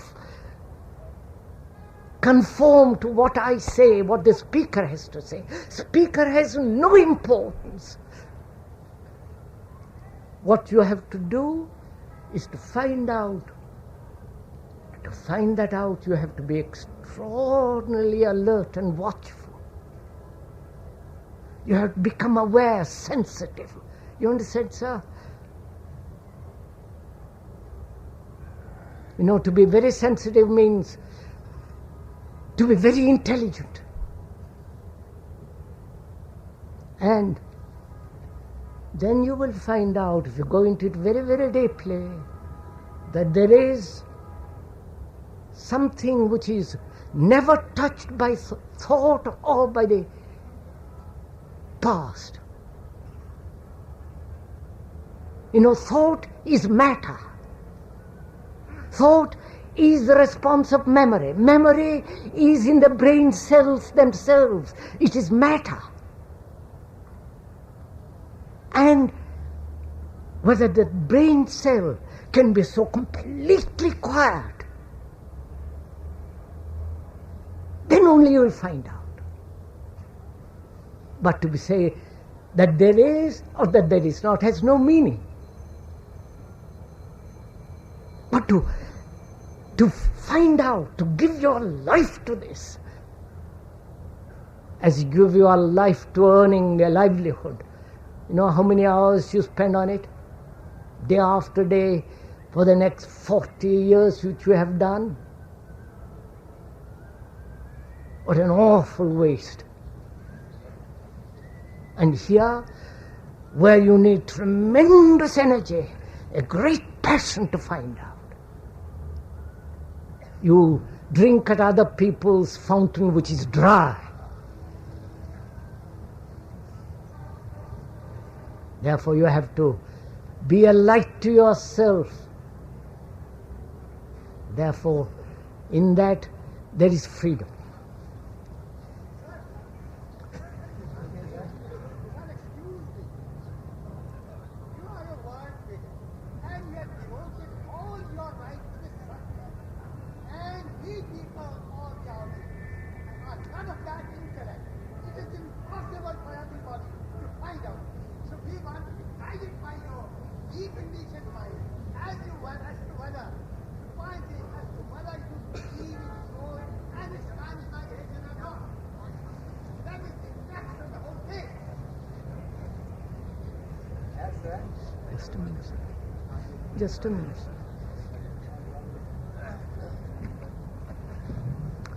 conform to what I say, what the speaker has to say. Speaker has no importance. What you have to do is to find out. To find that out, you have to be extraordinarily alert and watchful. You have to become aware, sensitive. You understand, sir? You know, to be very sensitive means to be very intelligent. And then you will find out, if you go into it very, very deeply, that there is something which is never touched by thought or by the past. You know, thought is matter. Thought is the response of memory. Memory is in the brain cells themselves. It is matter. And whether the brain cell can be so completely quiet then only you will find out. But to say that there is or that there is not has no meaning. But to find out, to give your life to this, as you give your life to earning a livelihood. You know how many hours you spend on it? Day after day, for the next 40 years which you have done? What an awful waste. And here, where you need tremendous energy, a great passion to find out. You drink at other people's fountain which is dry. Therefore you have to be a light to yourself. Therefore, in that there is freedom. Just a minute.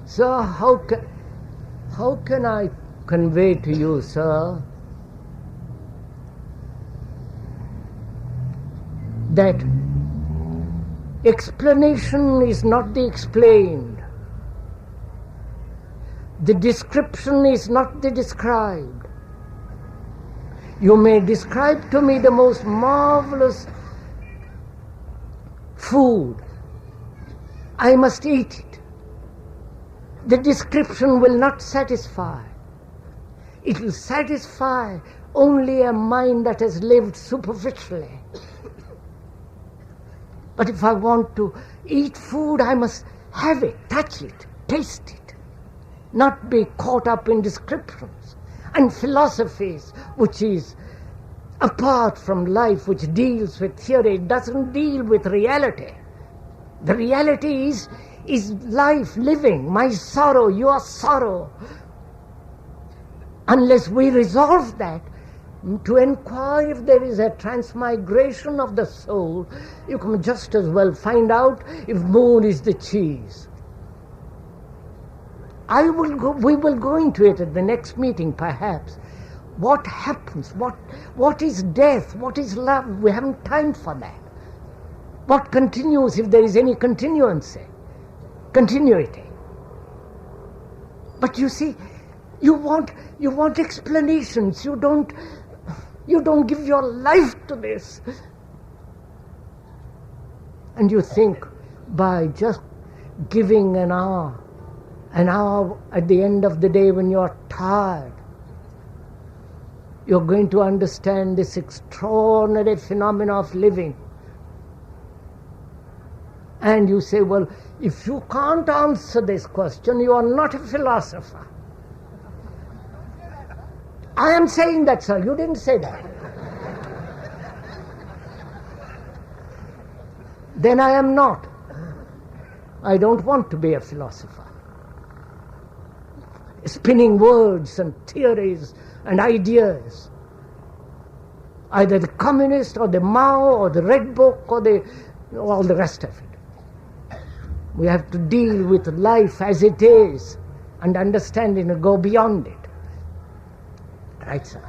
Sir, how can I convey to you, sir, that explanation is not the explained, the description is not the described. You may describe to me the most marvelous food. I must eat it. The description will not satisfy. It will satisfy only a mind that has lived superficially. But if I want to eat food, I must have it, touch it, taste it, not be caught up in descriptions and philosophies which is apart from life, which deals with theory. It doesn't deal with reality. The reality is life, living, my sorrow, your sorrow. Unless we resolve that, to inquire if there is a transmigration of the soul, you can just as well find out if moon is the cheese. We will go into it at the next meeting perhaps. What happens? What is death? What is love? We haven't time for that. What continues if there is any continuity? But you see, you want explanations. You don't give your life to this. And you think by just giving an hour at the end of the day when you're tired, you're going to understand this extraordinary phenomena of living. And you say, well, if you can't answer this question, you are not a philosopher. I am saying that, sir. You didn't say that. Then I am not. I don't want to be a philosopher. Spinning words and theories and ideas. Either the communist or the Mao or the Red Book or all the rest of it. We have to deal with life as it is and understand it and go beyond it. Right, sir?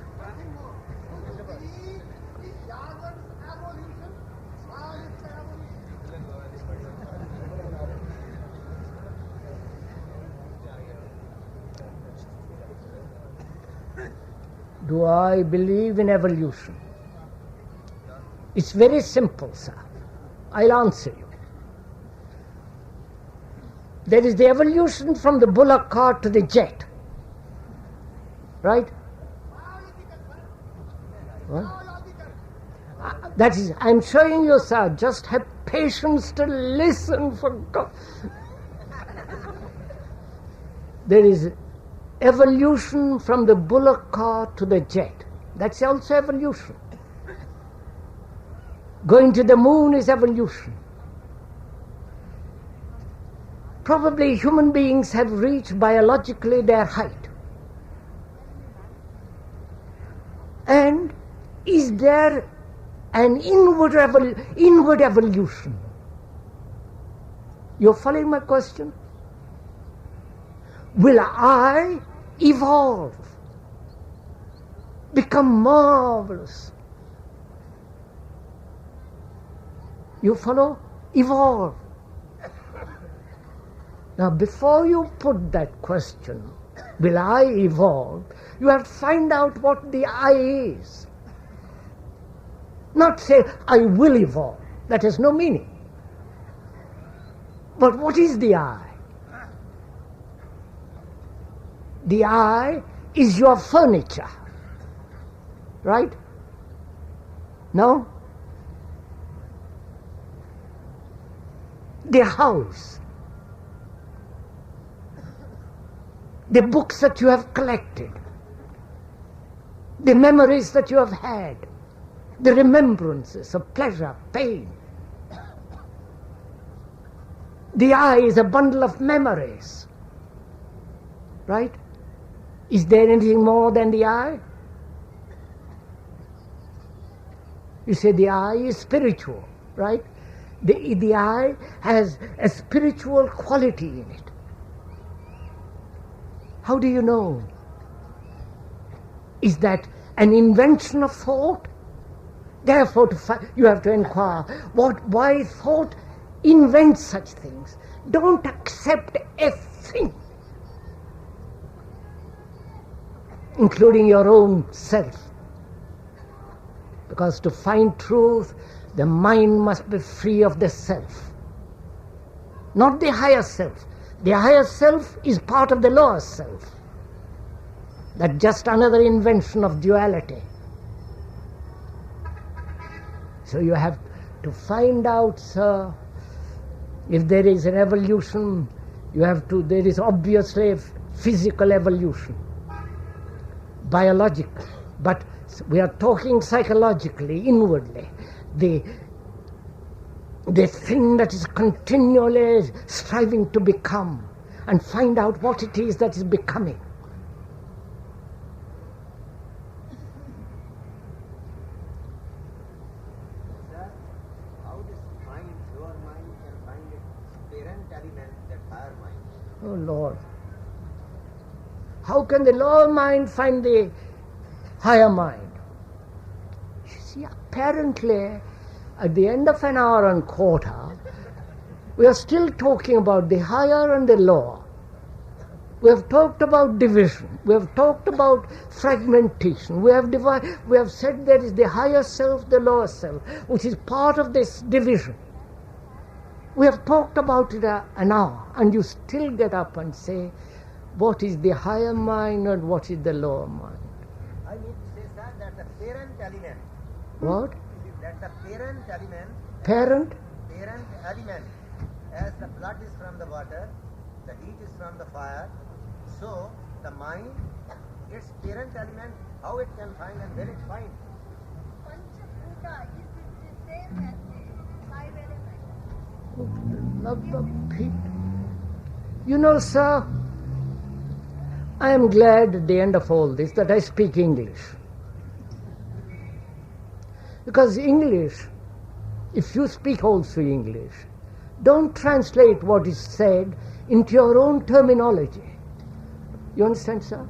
Do I believe in evolution? It's very simple, sir. I'll answer you. There is the evolution from the bullock cart to the jet. Right? What? That is, I'm showing you, sir. Just have patience to listen for God. There is evolution from the bullock cart to the jet. That's also evolution. Going to the moon is evolution. Probably human beings have reached biologically their height. And is there an inward evolution? You're following my question? Will I evolve, become marvelous? You follow? Evolve. Now, before you put that question, will I evolve, you have to find out what the I is. Not say, I will evolve. That has no meaning. But what is the I? The I is your furniture. Right? No? The house. The books that you have collected. The memories that you have had. The remembrances of pleasure, pain. The I is a bundle of memories. Right? Is there anything more than the I? You say the I is spiritual, right? The I has a spiritual quality in it. How do you know? Is that an invention of thought? Therefore, you have to inquire, why thought invents such things? Don't accept a thing, including your own self. Because to find truth, the mind must be free of the self, not the higher self. The higher self is part of the lower self. That's just another invention of duality. So you have to find out, sir, if there is an evolution, there is obviously a physical evolution, biological, but we are talking psychologically, inwardly. The thing that is continually striving to become, and find out what it is that is becoming. Sir, how this mind, lower mind, can find its parent element, that higher mind? Oh Lord. How can the lower mind find the higher mind? You see, apparently, at the end of an hour and quarter, we are still talking about the higher and the lower. We have talked about division. We have talked about fragmentation. We have said there is the higher self, the lower self, which is part of this division. We have talked about it an hour, and you still get up and say, what is the higher mind and what is the lower mind? I mean to say, sir, that the parent element. What? That the parent element. Parent? Parent element. As the blood is from the water, the heat is from the fire, so the mind, its parent element, how it can find and where it finds. Panchabhuta, is it the same as the five elements? Oh, love of Pete. You know, sir, I am glad at the end of all this that I speak English. Because English, if you speak also English, don't translate what is said into your own terminology. You understand, sir?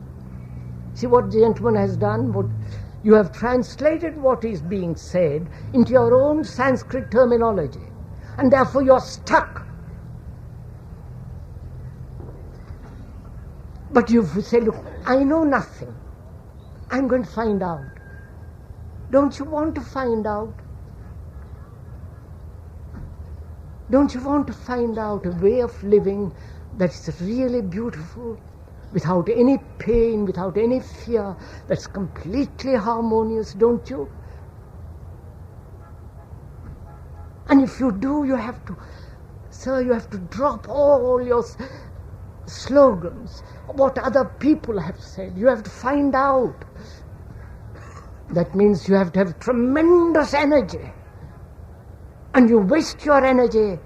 See what the gentleman has done? You have translated what is being said into your own Sanskrit terminology, and therefore you're stuck. But you say, look, I know nothing. I'm going to find out. Don't you want to find out? Don't you want to find out a way of living that's really beautiful, without any pain, without any fear, that's completely harmonious, don't you? And if you do, you have to, sir, you have to drop all your slogans, what other people have said. You have to find out. That means you have to have tremendous energy. And you waste your energy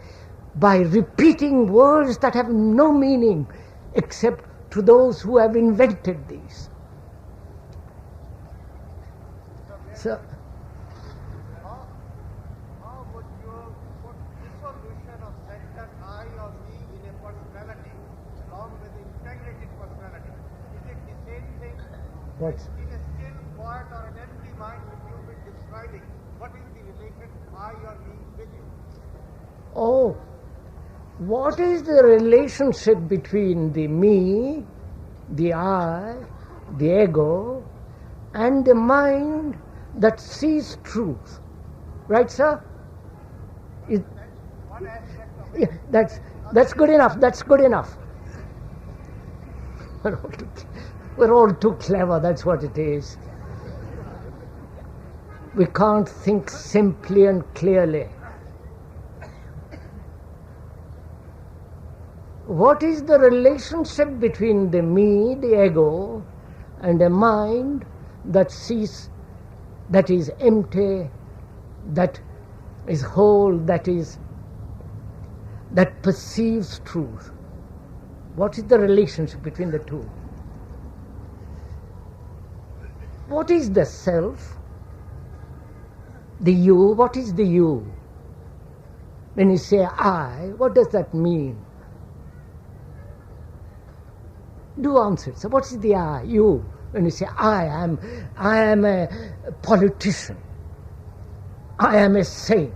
by repeating words that have no meaning except to those who have invented these. So, How would you put dissolution of center I or me in a personality along with integrated personality? Is it the same thing? what's In a still, quiet or an empty mind which you've been describing, what is the relation I or me with you? Oh, what is the relationship between the me, the I, the ego, and the mind that sees truth? Right, sir? Is- One aspect of it. yeah, that's good enough. That's good enough. We're all too clever. That's what it is. We can't think simply and clearly. What is the relationship between the me, the ego, and a mind that sees, that is empty, that is whole, that perceives truth? What is the relationship between the two? What is the self? The you, what is the you? When you say I, what does that mean? Do answer. So what is the I, you? When you say I am a politician, I am a saint,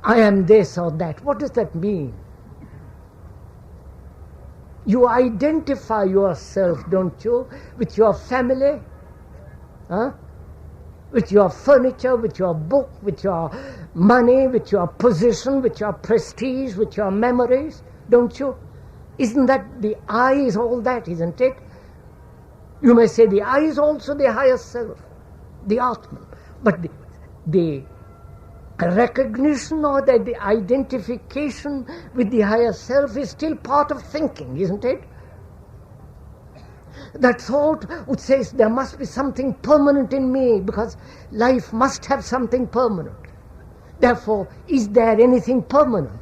I am this or that, what does that mean? You identify yourself, don't you, with your family, with your furniture, with your book, with your money, with your position, with your prestige, with your memories, don't you? Isn't that the I is all that, isn't it? You may say the I is also the higher self, the Atman. But the recognition or the identification with the higher self is still part of thinking, isn't it? That thought would say there must be something permanent in me because life must have something permanent. Therefore, is there anything permanent?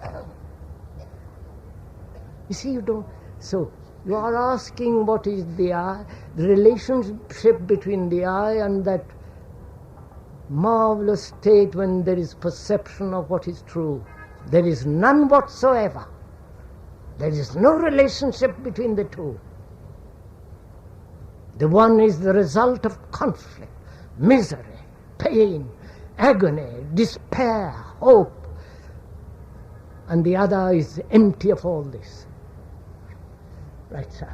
You see, you don't. So, you are asking what is the I, the relationship between the I and that marvelous state when there is perception of what is true. There is none whatsoever. There is no relationship between the two. The one is the result of conflict, misery, pain, agony, despair, hope, and the other is empty of all this. Right, sir?